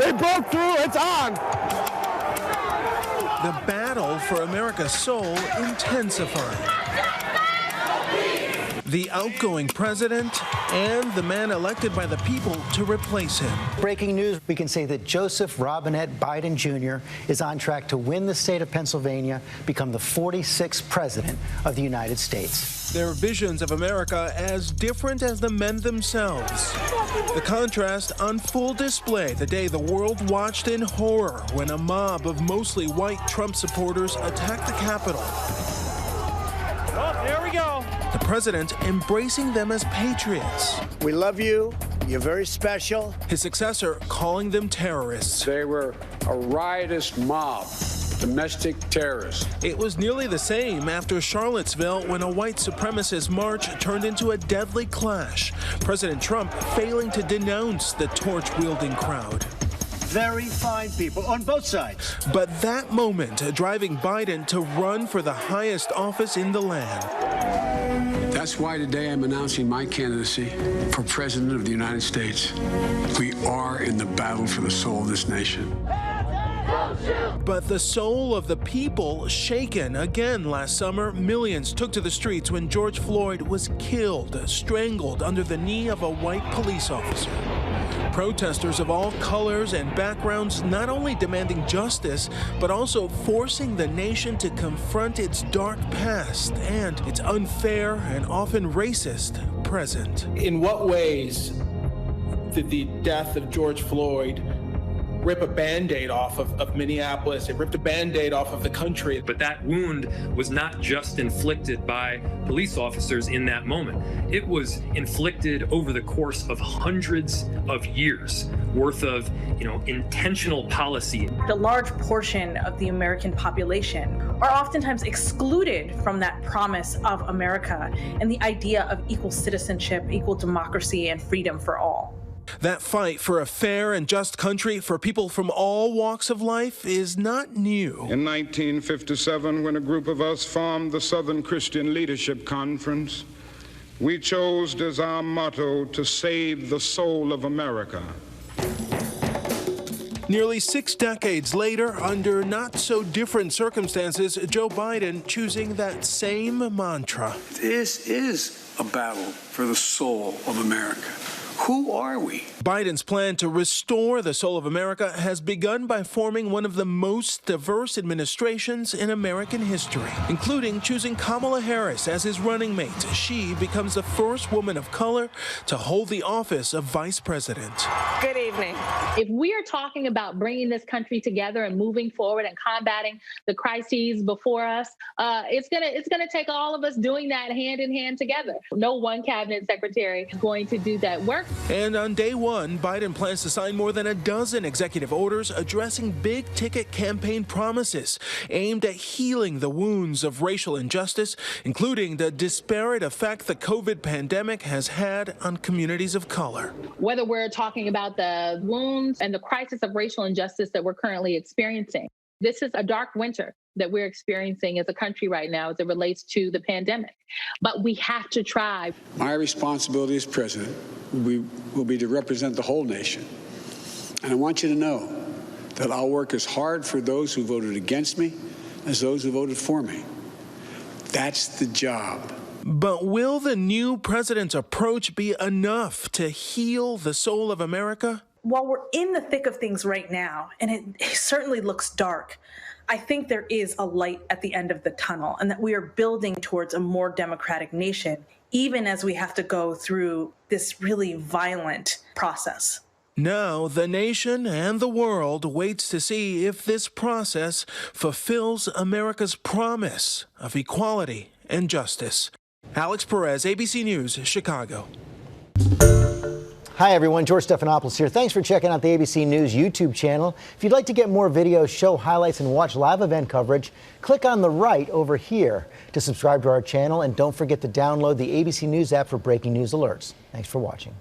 They broke through. It's on. The battle for America's soul intensifying. The outgoing president and the man elected by the people to replace him. Breaking news, we can say that Joseph Robinette Biden Jr. is on track to win the state of Pennsylvania, become the 46th president of the United States. Their visions of America as different as the men themselves. The contrast on full display the day the world watched in horror when a mob of mostly white Trump supporters attacked the Capitol. Oh, there we go. The president embracing them as patriots. We love you. You're very special. His successor calling them terrorists. They were a riotous mob, domestic terrorists. It was nearly the same after Charlottesville when a white supremacist march turned into a deadly clash. President Trump failing to denounce the torch-wielding crowd. Very fine people on both sides. But that moment driving Biden to run for the highest office in the land. That's why today I'm announcing my candidacy for President of the United States. We are in the battle for the soul of this nation. But the soul of the people shaken again last summer. Millions took to the streets when George Floyd was killed, strangled under the knee of a white police officer. Protesters of all colors and backgrounds not only demanding justice, but also forcing the nation to confront its dark past and its unfair and often racist present. In what ways did the death of George Floyd rip a Band-Aid off of Minneapolis? It ripped a Band-Aid off of the country. But that wound was not just inflicted by police officers in that moment. It was inflicted over the course of hundreds of years worth of, intentional policy. The large portion of the American population are oftentimes excluded from that promise of America and the idea of equal citizenship, equal democracy, and freedom for all. That fight for a fair and just country for people from all walks of life is not new. In 1957, when a group of us formed the Southern Christian Leadership Conference, we chose as our motto to save the soul of America. Nearly 6 decades later, under not so different circumstances, Joe Biden choosing that same mantra. This is a battle for the soul of America. Who are we? Biden's plan to restore the soul of America has begun by forming one of the most diverse administrations in American history, including choosing Kamala Harris as his running mate. She becomes the first woman of color to hold the office of vice president. Good evening. If we are talking about bringing this country together and moving forward and combating the crises before us, it's gonna take all of us doing that hand in hand together. No one cabinet secretary is going to do that work. And on day one, Biden plans to sign more than a dozen executive orders addressing big-ticket campaign promises aimed at healing the wounds of racial injustice, including the disparate effect the COVID pandemic has had on communities of color. Whether we're talking about the wounds and the crisis of racial injustice that we're currently experiencing, this is a dark winter that we're experiencing as a country right now as it relates to the pandemic. But we have to try. My responsibility as president will be to represent the whole nation. And I want you to know that I'll work as hard for those who voted against me as those who voted for me. That's the job. But will the new president's approach be enough to heal the soul of America? While we're in the thick of things right now, and it certainly looks dark, I think there is a light at the end of the tunnel and that we are building towards a more democratic nation, even as we have to go through this really violent process. Now, the nation and the world waits to see if this process fulfills America's promise of equality and justice. Alex Perez, ABC News, Chicago. Hi, everyone. George Stephanopoulos here. Thanks for checking out the ABC News YouTube channel. If you'd like to get more videos, show highlights, and watch live event coverage, click on the right over here to subscribe to our channel. And don't forget to download the ABC News app for breaking news alerts. Thanks for watching.